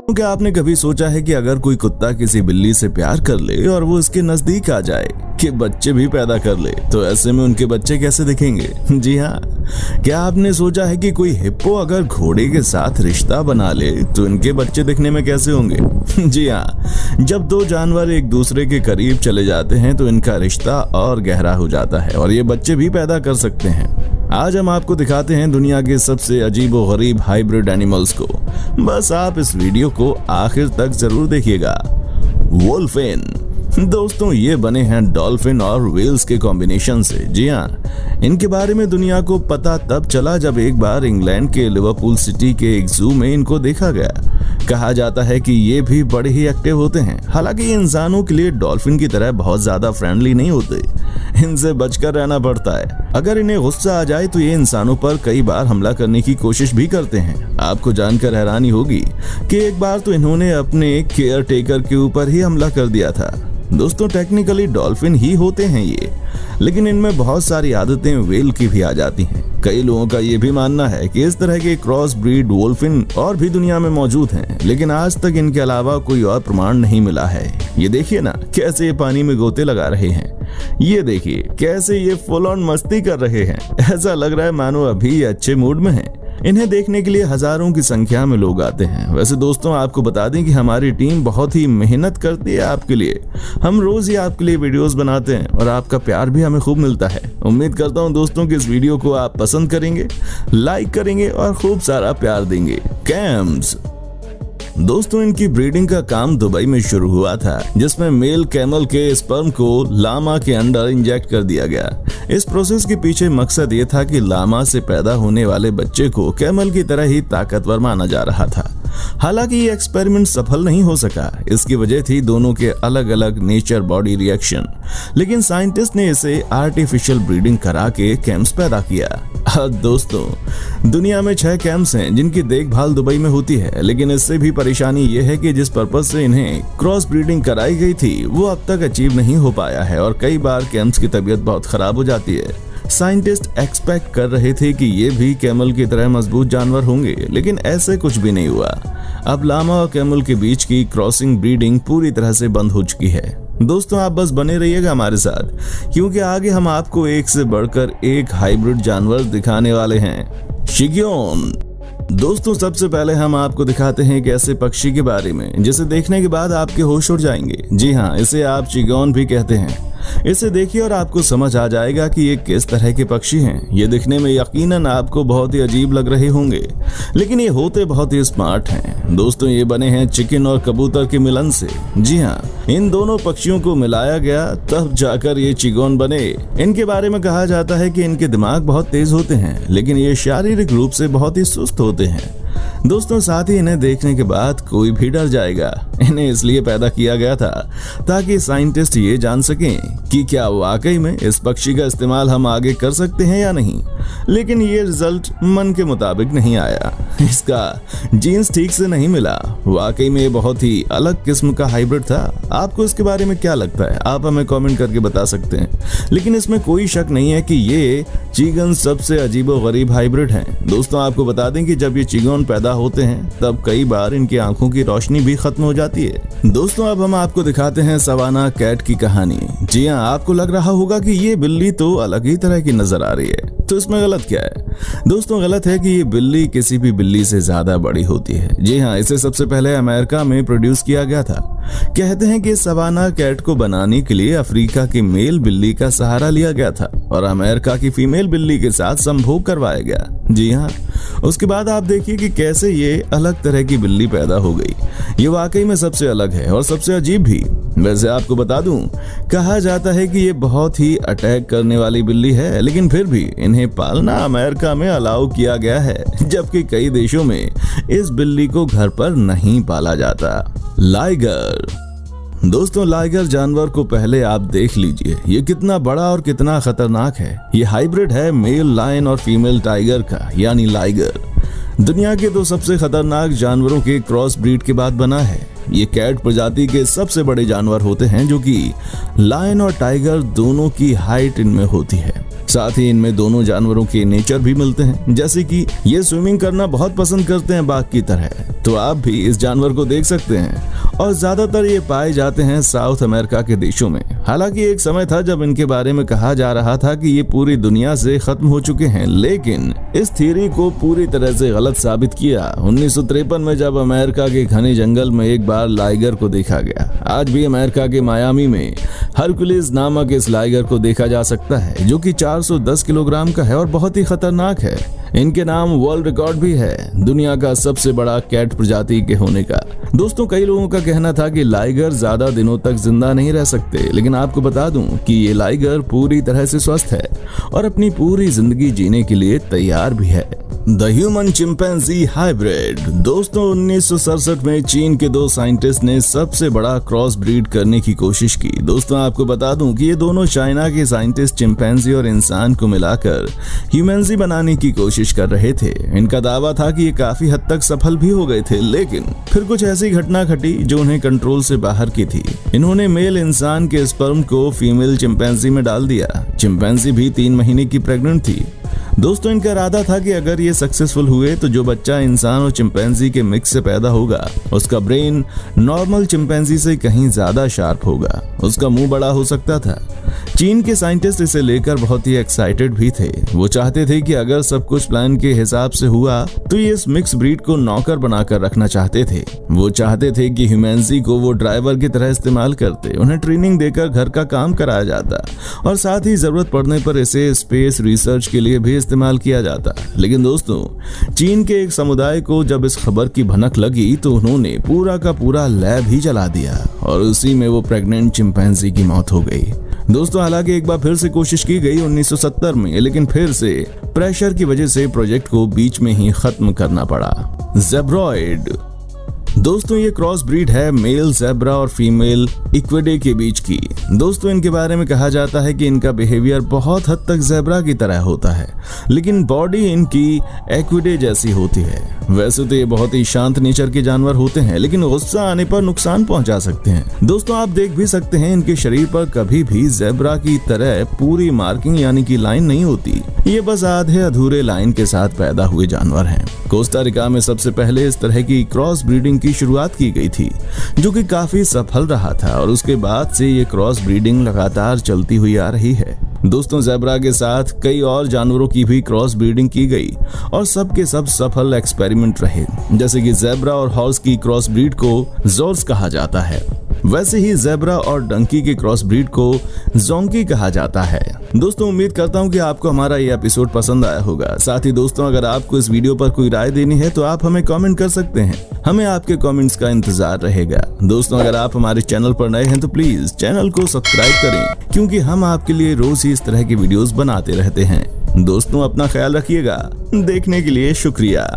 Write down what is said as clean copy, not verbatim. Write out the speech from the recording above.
क्या आपने कभी सोचा है कि अगर कोई कुत्ता किसी बिल्ली से प्यार कर ले और वो उसके नजदीक आ जाए कि बच्चे भी पैदा कर ले, तो ऐसे में उनके बच्चे कैसे दिखेंगे? जी हाँ, क्या आपने सोचा है कि कोई हिप्पो अगर घोड़े के साथ रिश्ता बना ले तो इनके बच्चे दिखने में कैसे होंगे? जी हाँ, जब दो जानवर एक दूसरे के करीब चले जाते हैं तो इनका रिश्ता और गहरा हो जाता है और ये बच्चे भी पैदा कर सकते हैं। आज हम आपको दिखाते हैं दुनिया के सबसे अजीबोगरीब हाइब्रिड एनिमल्स को। बस आप इस वीडियो को आखिर तक जरूर देखिएगा। वोल्फिन दोस्तों, ये बने हैं डॉल्फिन और व्हेल्स के कॉम्बिनेशन से। जी हाँ, इनके बारे में दुनिया को पता तब चला जब एक बार इंग्लैंड के लिवरपूल सिटी के एक जू में इनको देखा गया। कहा जाता है कि ये भी बड़े ही एक्टिव होते हैं। हालांकि ये इंसानों के लिए डॉल्फिन की तरह बहुत ज्यादा फ्रेंडली नहीं होते, इनसे बचकर रहना पड़ता है। अगर इन्हें गुस्सा आ जाए तो ये इंसानों पर कई बार हमला करने की कोशिश भी करते हैं। आपको जानकर हैरानी होगी कि एक बार तो इन्होंने अपने केयर टेकर के ऊपर ही हमला कर दिया था। दोस्तों, टेक्निकली डॉल्फिन ही होते हैं ये, लेकिन इनमें बहुत सारी आदतें व्हेल की भी आ जाती हैं। कई लोगों का ये भी मानना है कि इस तरह के क्रॉस ब्रीड वोल्फिन और भी दुनिया में मौजूद हैं, लेकिन आज तक इनके अलावा कोई और प्रमाण नहीं मिला है। ये देखिए ना, कैसे ये पानी में गोते लगा रहे हैं। ये देखिए कैसे ये फुल ऑन मस्ती कर रहे हैं। ऐसा लग रहा है मानो अभी ये अच्छे मूड में हैं। इन्हें देखने के लिए हजारों की संख्या में लोग आते हैं। वैसे दोस्तों, आपको बता दें कि हमारी टीम बहुत ही मेहनत करती है आपके लिए। हम रोज ही आपके लिए वीडियोस बनाते हैं और आपका प्यार भी हमें खूब मिलता है। उम्मीद करता हूं दोस्तों कि इस वीडियो को आप पसंद करेंगे, लाइक करेंगे और खूब सारा प्यार देंगे। कैम्स दोस्तों, इनकी ब्रीडिंग का काम दुबई में शुरू हुआ था, जिसमें मेल कैमल के स्पर्म को लामा के अंदर इंजेक्ट कर दिया गया। इस प्रोसेस के पीछे मकसद ये था कि लामा से पैदा होने वाले बच्चे को कैमल की तरह ही ताकतवर माना जा रहा था। हालांकि ये एक्सपेरिमेंट सफल नहीं हो सका। इसकी वजह थी दोनों के अलग अलग नेचर बॉडी रिएक्शन। लेकिन साइंटिस्ट ने इसे आर्टिफिशियल ब्रीडिंग करा के कैम्स पैदा किया। दोस्तों, दुनिया में 6 कैम्प्स हैं जिनकी देखभाल दुबई में होती है, लेकिन इससे भी परेशानी ये है कि जिस पर्पज से इन्हें क्रॉस ब्रीडिंग कराई गई थी वो अब तक अचीव नहीं हो पाया है और कई बार कैम्प्स की तबीयत बहुत खराब हो जाती है। साइंटिस्ट एक्सपेक्ट कर रहे थे कि ये भी कैमल की तरह मजबूत जानवर होंगे, लेकिन ऐसे कुछ भी नहीं हुआ। अब लामा और कैमल के बीच की क्रॉसिंग ब्रीडिंग पूरी तरह से बंद हो चुकी है। दोस्तों, आप बस बने रहिएगा हमारे साथ, क्योंकि आगे हम आपको एक से बढ़कर एक हाइब्रिड जानवर दिखाने वाले हैं। चिगोन दोस्तों, सबसे पहले हम आपको दिखाते हैं एक ऐसे पक्षी के बारे में जिसे देखने के बाद आपके होश उड़ जाएंगे। जी हाँ, इसे आप चिगोन भी कहते हैं। इसे देखिए और आपको समझ आ जाएगा कि ये किस तरह के पक्षी हैं। ये दिखने में यकीनन आपको बहुत ही अजीब लग रहे होंगे, लेकिन ये होते बहुत ही स्मार्ट हैं। दोस्तों, ये बने हैं चिकन और कबूतर के मिलन से। जी हाँ, इन दोनों पक्षियों को मिलाया गया तब जाकर ये चिगोन बने। इनके बारे में कहा जाता है कि इनके दिमाग बहुत तेज होते हैं, लेकिन ये शारीरिक रूप से बहुत ही सुस्त होते हैं। दोस्तों, साथ ही इन्हें देखने के बाद कोई भी डर जाएगा। इन्हें इसलिए पैदा किया गया था ताकि साइंटिस्ट ये जान सकें कि क्या वाकई में इस पक्षी का इस्तेमाल हम आगे कर सकते हैं या नहीं। लेकिन ये रिजल्ट मन के मुताबिक नहीं आया। इसका जीन्स ठीक से नहीं मिला। वाकई में ये बहुत ही अलग किस्म का हाइब्रिड था। आपको इसके बारे में क्या लगता है? आप हमें कमेंट करके बता सकते हैं। लेकिन इसमें कोई शक नहीं है कि ये चिगन सबसे अजीबोगरीब हाइब्रिड हैं। दोस्तों, आपको बता दें कि जब ये चिगन पैदा होते हैं तब कई बार इनकी आंखों की रोशनी भी खत्म हो जाती है। दोस्तों, अब हम आपको दिखाते हैं सवाना कैट की कहानी। जी हाँ, आपको लग रहा होगा कि ये बिल्ली तो अलग ही तरह की नजर आ रही है, तो इसमें गलत क्या है? दोस्तों, गलत है कि ये बिल्ली किसी भी बिल्ली से ज्यादा बड़ी होती है। जी हाँ, इसे सबसे पहले अमेरिका में प्रोड्यूस किया गया था। कहते हैं कि सवाना कैट को बनाने के लिए अफ्रीका की मेल बिल्ली का सहारा लिया गया था और अमेरिका की फीमेल बिल्ली के साथ संभोग करवाया गया। जी हाँ, उसके बाद आप देखिए कि कैसे ये अलग तरह की बिल्ली पैदा हो गई। ये वाकई में सबसे अलग है और सबसे अजीब भी। वैसे आपको बता दूं, कहा जाता है कि ये बहुत ही अटैक करने वाली बिल्ली है, लेकिन फिर भी इन्हें पालना अमेरिका में अलाउ किया गया है, जबकि कई देशों में इस बिल्ली को घर पर नहीं पाला जाता। लाइगर दोस्तों, लाइगर जानवर को पहले आप देख लीजिए, ये कितना बड़ा और कितना खतरनाक है। ये हाइब्रिड है मेल लायन और फीमेल टाइगर का, यानी लाइगर। दुनिया के 2 सबसे खतरनाक जानवरों के क्रॉस ब्रीड के बाद बना है। ये कैट प्रजाति के सबसे बड़े जानवर होते हैं, जो कि लायन और टाइगर दोनों की हाइट इनमें होती है। साथ ही इनमें दोनों जानवरों के नेचर भी मिलते हैं, जैसे कि ये स्विमिंग करना बहुत पसंद करते हैं बाघ की तरह, तो आप भी इस जानवर को देख सकते हैं। और ज्यादातर ये पाए जाते हैं साउथ अमेरिका के देशों में। हालांकि एक समय था जब इनके बारे में कहा जा रहा था कि ये पूरी दुनिया से खत्म हो चुके हैं, लेकिन इस थ्योरी को पूरी तरह से गलत साबित किया 1953 में, जब अमेरिका के घने जंगल में एक बार लाइगर को देखा गया। आज भी अमेरिका के मायामी में हरकुलिस नामक इस लाइगर को देखा जा सकता है, जो कि 410 किलोग्राम का है और बहुत ही खतरनाक है। इनके नाम वर्ल्ड रिकॉर्ड भी है दुनिया का सबसे बड़ा कैट प्रजाति के होने का। दोस्तों, कई लोगों का कहना था कि लाइगर ज्यादा दिनों तक जिंदा नहीं रह सकते, लेकिन आपको बता दूं कि ये लाइगर पूरी तरह से स्वस्थ है और अपनी पूरी जिंदगी जीने के लिए तैयार भी है। The human chimpanzee hybrid. दोस्तों, 1967 में चीन के दो साइंटिस्ट ने सबसे बड़ा क्रॉस ब्रीड करने की कोशिश की। दोस्तों, आपको बता दूं कि ये दोनों चाइना के साइंटिस्ट चिंपैंजी और इंसान को मिलाकर ह्यूमैंजी बनाने की कोशिश कर रहे थे। इनका दावा था कि ये काफी हद तक सफल भी हो गए थे, लेकिन फिर कुछ ऐसी घटना घटी जो उन्हें कंट्रोल से बाहर की थी। इन्होंने मेल इंसान के स्पर्म को फीमेल चिंपैंजी में डाल दिया। चिंपैंजी भी 3 महीने की प्रेग्नेंट थी। दोस्तों, इनका इरादा था कि अगर ये सक्सेसफुल हुए तो जो बच्चा इंसान और चिंपैंजी के मिक्स से पैदा होगा, उसका ब्रेन नॉर्मल चिंपैंजी से कहीं ज्यादा शार्प होगा, उसका मुंह बड़ा हो सकता था। चीन के साइंटिस्ट इसे लेकर बहुत ही एक्साइटेड भी थे। वो चाहते थे कि अगर सब कुछ प्लान के हिसाब से हुआ तो ये इस मिक्स ब्रीड को नौकर बनाकर रखना चाहते थे। वो चाहते थे कि ह्यूमैंजी को वो ड्राइवर की तरह इस्तेमाल करते, उन्हें ट्रेनिंग देकर घर का काम कराया जाता और साथ ही जरूरत पड़ने पर इसे स्पेस रिसर्च के लिए भी इस्तेमाल किया जाता। लेकिन दोस्तों, चीन के एक समुदाय को जब इस खबर की भनक लगी तो उन्होंने पूरा का पूरा लैब ही जला दिया और उसी में वो प्रेग्नेंट चिंपैंजी की मौत हो गई। दोस्तों, हालांकि एक बार फिर से कोशिश की गई 1970 में, लेकिन फिर से प्रेशर की वजह से प्रोजेक्ट को बीच में ही खत्म करना पड़ा। ज़ेब्रॉइड। दोस्तों, ये क्रॉस ब्रीड है मेल ज़ेब्रा और फीमेल इक्विडे के बीच की। दोस्तों, इनके बारे में कहा जाता है कि इनका बिहेवियर बहुत हद तक ज़ेब्रा की तरह होता है, लेकिन बॉडी इनकी इक्विडे जैसी होती है। वैसे तो ये बहुत ही शांत नेचर के जानवर होते हैं, लेकिन गुस्सा आने पर नुकसान पहुंचा सकते हैं। दोस्तों, आप देख भी सकते हैं इनके शरीर पर कभी भी ज़ेब्रा की तरह पूरी मार्किंग यानी कि लाइन नहीं होती। ये बस आधे अधूरे लाइन के साथ पैदा हुए जानवर हैं। कोस्टा रिका में सबसे पहले इस तरह की क्रॉस ब्रीडिंग की शुरुआत की गई थी, जो कि काफी सफल रहा था और उसके बाद से ये क्रॉस ब्रीडिंग लगातार चलती हुई आ रही है। दोस्तों, ज़ेब्रा के साथ कई और जानवरों की भी क्रॉस ब्रीडिंग की गई और सब के सब सफल एक्सपेरिमेंट रहे। जैसे कि ज़ेब्रा और हॉर्स की क्रॉस ब्रीड को ज़ोर्स कहा जाता है, वैसे ही ज़ेब्रा और डंकी के क्रॉस ब्रीड को जोंकी कहा जाता है। दोस्तों, उम्मीद करता हूं कि आपको हमारा ये एपिसोड पसंद आया होगा। साथ ही दोस्तों, अगर आपको इस वीडियो पर कोई राय देनी है तो आप हमें कमेंट कर सकते हैं। हमें आपके कमेंट्स का इंतजार रहेगा। दोस्तों, अगर आप हमारे चैनल पर नए हैं तो प्लीज चैनल को सब्सक्राइब करें, क्योंकि हम आपके लिए रोज ही इस तरह की वीडियोस बनाते रहते हैं। दोस्तों, अपना ख्याल रखिएगा। देखने के लिए शुक्रिया।